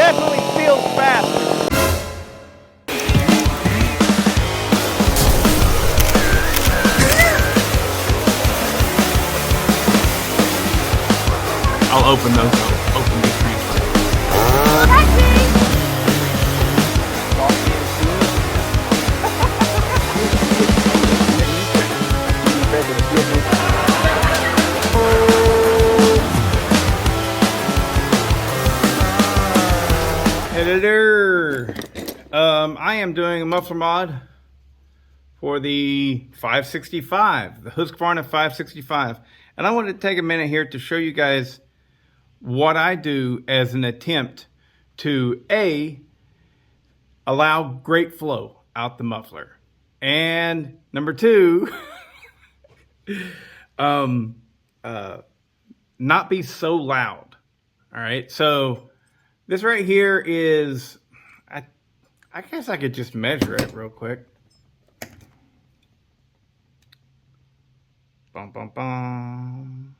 definitely feels faster. I'll open those. I'll open these transfers. Editor. I am doing a muffler mod for the 565, the Husqvarna 565. And I wanted to take a minute here to show you guys what I do as an attempt to allow great flow out the muffler. And number two, not be so loud. All right, so this right here is, I guess I could just measure it real quick. Bum, bum, bum.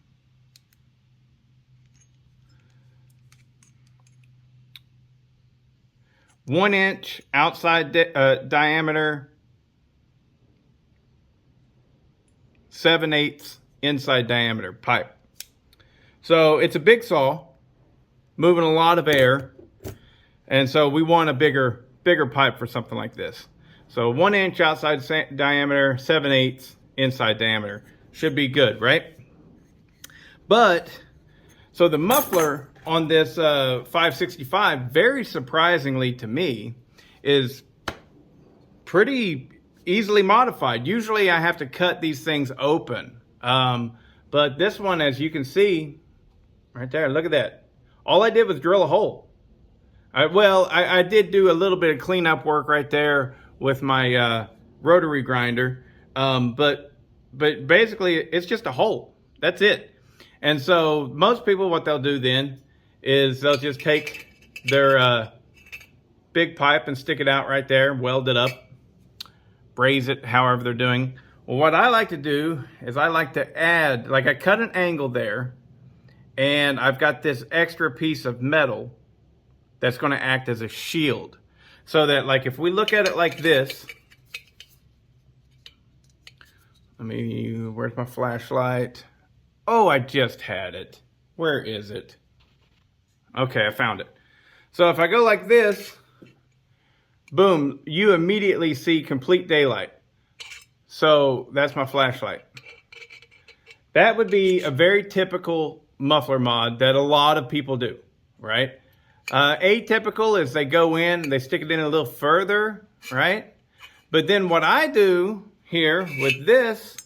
One inch outside diameter, 7/8 inside diameter pipe. So it's a big saw, moving a lot of air, and so we want a bigger pipe for something like this. So 1 inch outside diameter, 7/8 inside diameter should be good, right? But so the muffler on this 565, very surprisingly to me, is pretty easily modified. Usually I have to cut these things open, but this one, as you can see right there, look at that. All I did was drill a hole. I did do a little bit of cleanup work right there with my rotary grinder, but basically it's just a hole. That's it. And so most people, what they'll do then is they'll just take their big pipe and stick it out right there, weld it up, braze it, however they're doing. Well, what I like to do is I like to add, like I cut an angle there, and I've got this extra piece of metal that's going to act as a shield. So that, like, if we look at it like this, where's my flashlight? Oh, I just had it. Where is it? Okay, I found it. So if I go like this, boom, you immediately see complete daylight. So that's my flashlight. That would be a very typical muffler mod that a lot of people do, right? Atypical is they go in, they stick it in a little further, right? But then what I do here with this,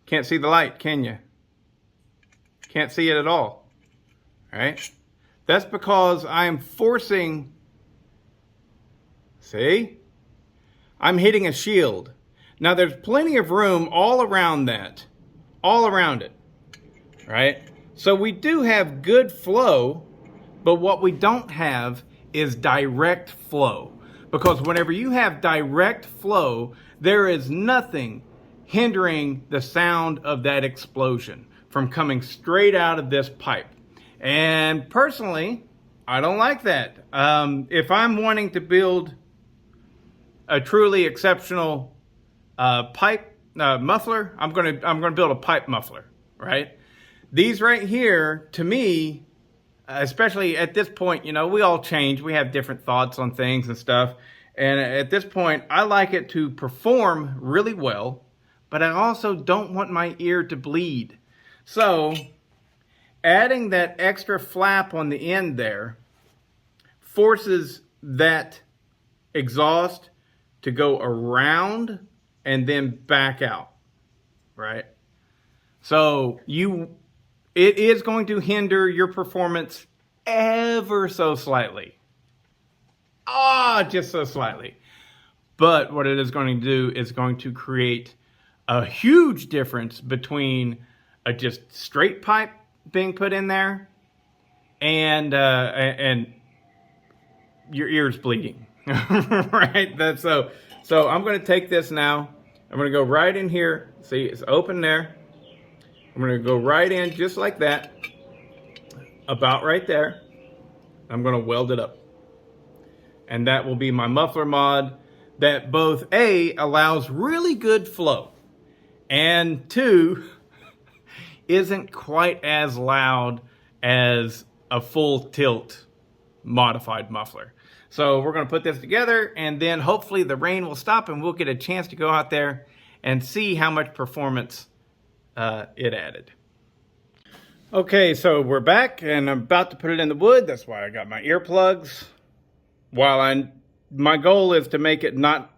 can't see the light, can you? Can't see it at all, right? That's because I am forcing, see? I'm hitting a shield. Now there's plenty of room all around that, all around it, right? So we do have good flow, but what we don't have is direct flow. Because whenever you have direct flow, there is nothing hindering the sound of that explosion from coming straight out of this pipe. And personally, I don't like that. If I'm wanting to build a truly exceptional pipe muffler, I'm gonna build a pipe muffler, right? These right here, to me, especially at this point, you know, we all change. We have different thoughts on things and stuff. And at this point, I like it to perform really well, but I also don't want my ear to bleed. So adding that extra flap on the end there forces that exhaust to go around and then back out, right? So it is going to hinder your performance ever so slightly. Just so slightly. But what it is going to do is going to create a huge difference between a just straight pipe being put in there and your ears bleeding, right? So I'm going to take this now. I'm going to go right in here. See, it's open there. I'm going to go right in just like that, about right there. I'm going to weld it up. And that will be my muffler mod that both A, allows really good flow, and 2, isn't quite as loud as a full tilt modified muffler. So we're going to put this together, and then hopefully the rain will stop and we'll get a chance to go out there and see how much performance it added. Okay, so we're back and I'm about to put it in the wood. That's why I got my earplugs. While my goal is to make it not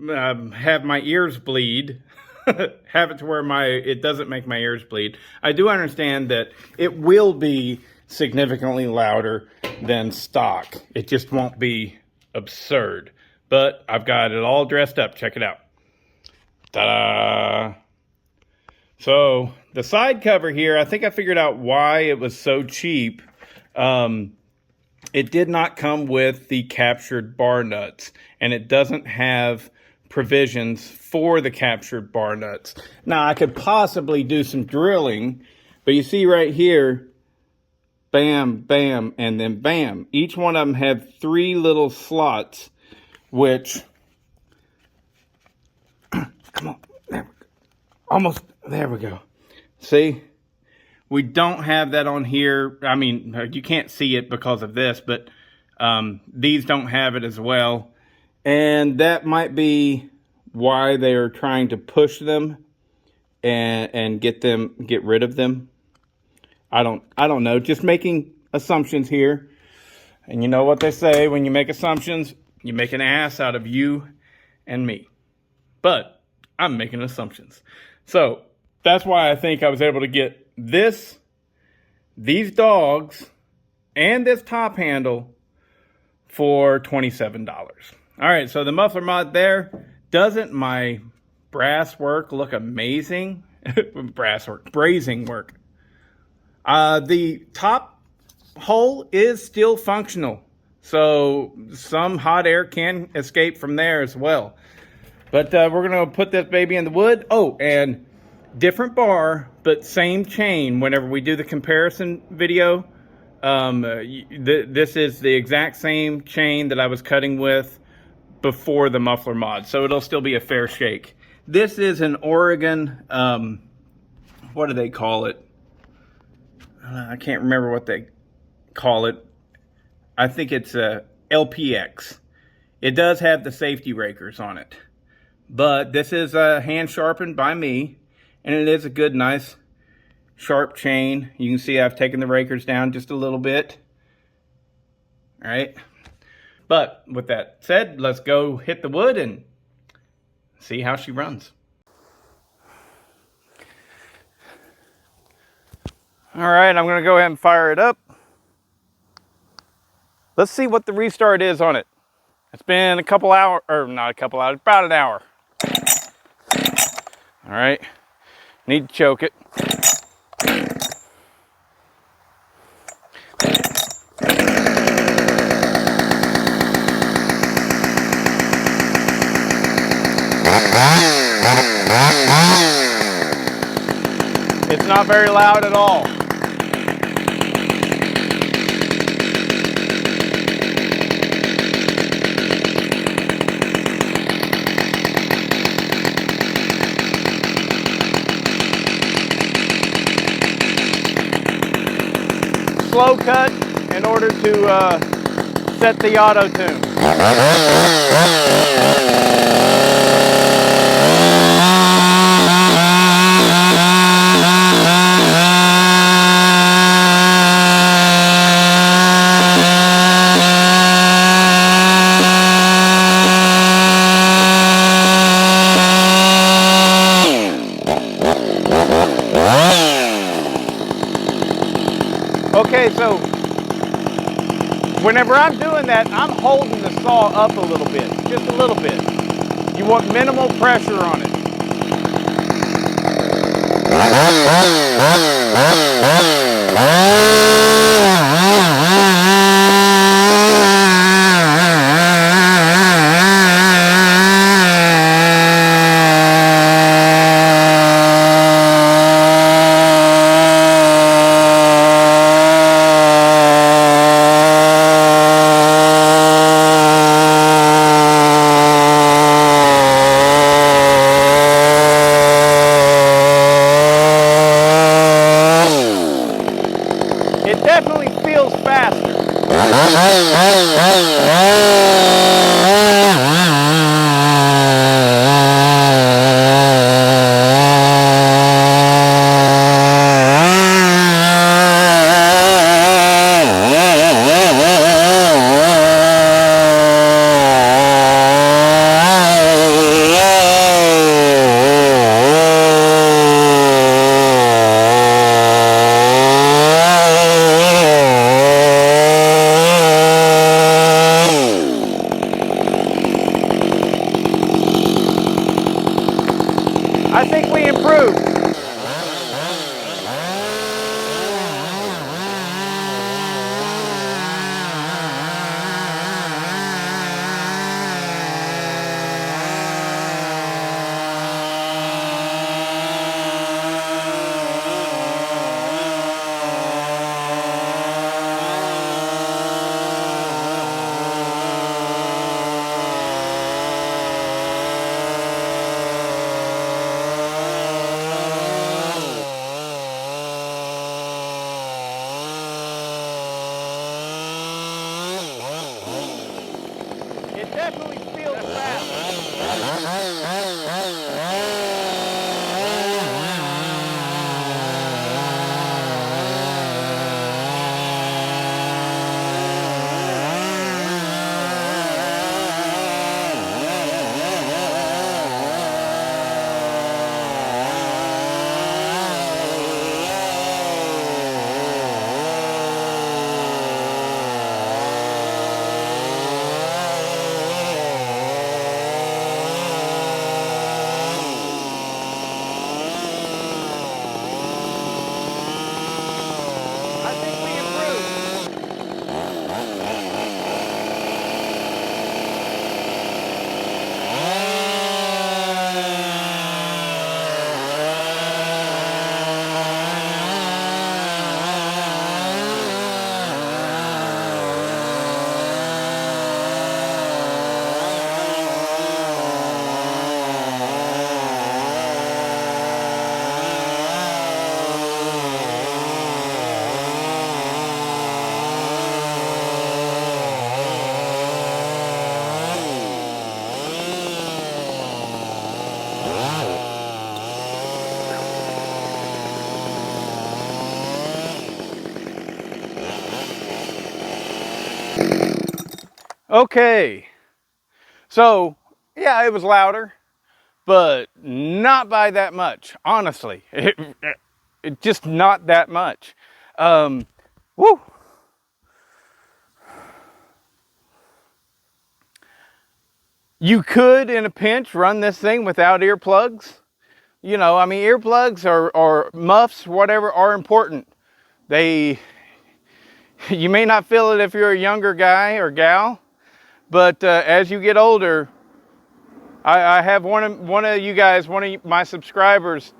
have my ears bleed, have it to where it doesn't make my ears bleed. I do understand that it will be significantly louder than stock. It just won't be absurd. But I've got it all dressed up. Check it out. Ta-da! So the side cover here, I think I figured out why it was so cheap. It did not come with the captured bar nuts, and it doesn't have provisions for the captured bar nuts. Now, I could possibly do some drilling, but you see right here, bam, bam, and then bam. Each one of them have 3 little slots, which, come on, there we go. Almost, there we go. See? We don't have that on here. I mean, you can't see it because of this, but these don't have it as well. And that might be why they're trying to push them and get rid of them. I don't know. Just making assumptions here. And you know what they say, when you make assumptions, you make an ass out of you and me. But I'm making assumptions. So that's why I think I was able to get these dogs and this top handle for $27. All right, so the muffler mod there. Doesn't my brass work look amazing? Brazing work. The top hole is still functional, so some hot air can escape from there as well. But we're gonna put this baby in the wood. Oh, and different bar, but same chain. Whenever we do the comparison video, this is the exact same chain that I was cutting with before the muffler mod, so it'll still be a fair shake. This is an Oregon, what do they call it? I can't remember what they call it. I think it's a LPX. It does have the safety rakers on it, but this is hand sharpened by me. And it is a good, nice, sharp chain. You can see I've taken the rakers down just a little bit. All right. But with that said, let's go hit the wood and see how she runs. All right, I'm going to go ahead and fire it up. Let's see what the restart is on it. It's been a couple hours, or not a couple hours, about an hour. All right. Need to choke it. It's not very loud at all. Slow cut in order to set the auto tune. Okay, so whenever I'm doing that, I'm holding the saw up a little bit, just a little bit. You want minimal pressure on it. I think we improved. It definitely feels fast. I think we improved. Okay, so yeah, it was louder, but not by that much, honestly. It just not that much. Woo! You could, in a pinch, run this thing without earplugs. You know, I mean, earplugs or muffs, whatever, are important. You may not feel it if you're a younger guy or gal, but as you get older, I have one of you guys, one of my subscribers,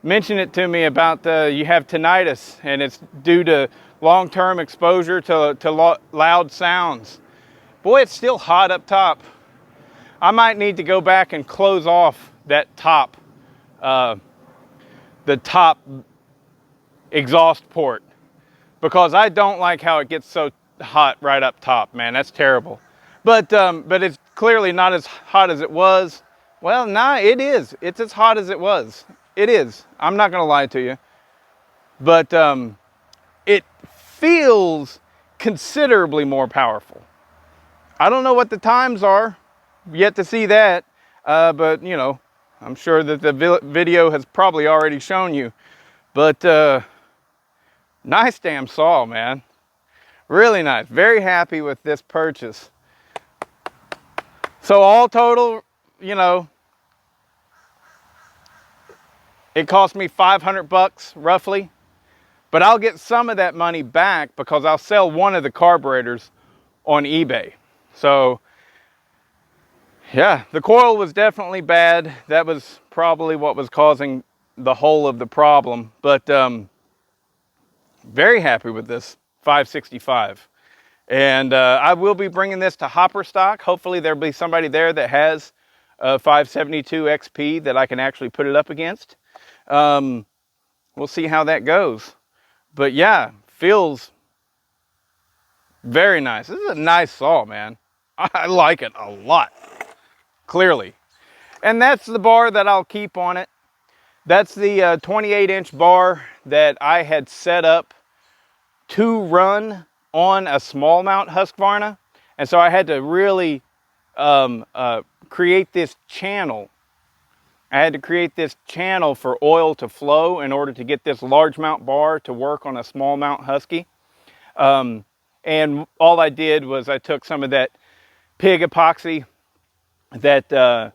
mention it to me about you have tinnitus, and it's due to long-term exposure to loud sounds. Boy, it's still hot up top. I might need to go back and close off that top, the top exhaust port, because I don't like how it gets so hot right up top, man. That's terrible. But it's clearly not as hot as it was. Well, nah, it is. It's as hot as it was. It is. I'm not gonna lie to you. But it feels considerably more powerful. I don't know what the times are, yet to see that, but you know, I'm sure that the video has probably already shown you. But nice damn saw, man. Really nice. Very happy with this purchase. So all total, you know, it cost me 500 bucks roughly. But I'll get some of that money back because I'll sell one of the carburetors on eBay. So, yeah, the coil was definitely bad. That was probably what was causing the whole of the problem. But very happy with this 565. And I will be bringing this to Hopper Stock. Hopefully there'll be somebody there that has a 572 XP that I can actually put it up against. We'll see how that goes. But yeah, feels very nice. This is a nice saw, man. I like it a lot, clearly. And that's the bar that I'll keep on it. That's the 28-inch bar that I had set up to run on a small mount Husqvarna. And so I had to really create this channel. I had to create this channel for oil to flow in order to get this large mount bar to work on a small mount Husky. And all I did was I took some of that pig epoxy that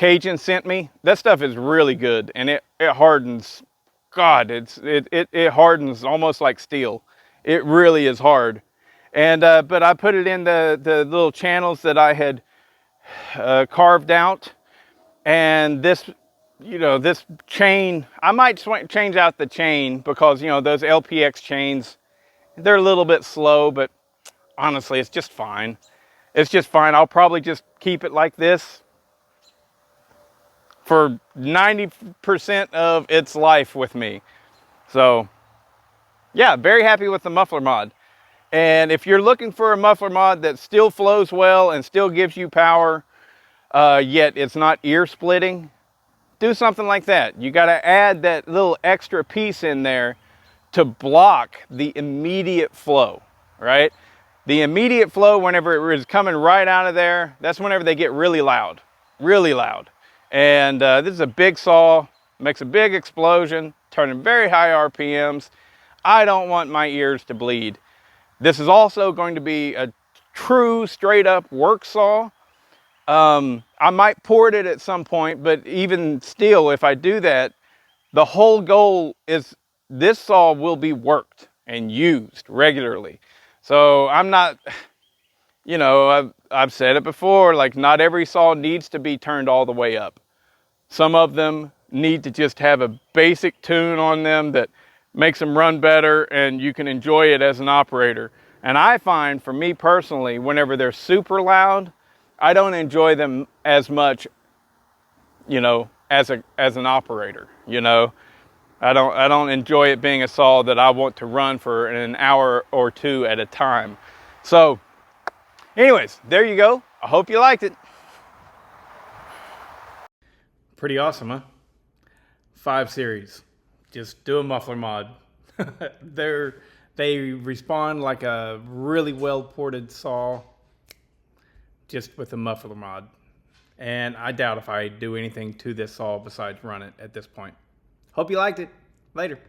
Cajun sent me. That stuff is really good, and it hardens. God, it hardens almost like steel. It really is hard. And but I put it in the little channels that I had carved out, and this, you know, this chain, I might change out the chain because, you know, those LPX chains, they're a little bit slow, but honestly, it's just fine. It's just fine. I'll probably just keep it like this for 90% of its life with me. So yeah, very happy with the muffler mod. And if you're looking for a muffler mod that still flows well and still gives you power, yet it's not ear splitting, do something like that. You got to add that little extra piece in there to block the immediate flow, right? The immediate flow, whenever it is coming right out of there, that's whenever they get really loud, really loud. And this is a big saw, makes a big explosion, turning very high RPMs. I don't want my ears to bleed. This is also going to be a true straight up work saw. I might port it at some point, but even still, if I do that, the whole goal is this saw will be worked and used regularly. So I'm not, you know, I've said it before, like not every saw needs to be turned all the way up. Some of them need to just have a basic tune on them that makes them run better and you can enjoy it as an operator. And I find, for me personally, whenever they're super loud, I don't enjoy them as much, you know, as an operator, you know. I don't enjoy it being a saw that I want to run for an hour or two at a time. So anyways, there you go. I hope you liked it. Pretty awesome, huh? 5 series. Just do a muffler mod. They respond like a really well ported saw, just with a muffler mod. And I doubt if I do anything to this saw besides run it at this point. Hope you liked it. Later.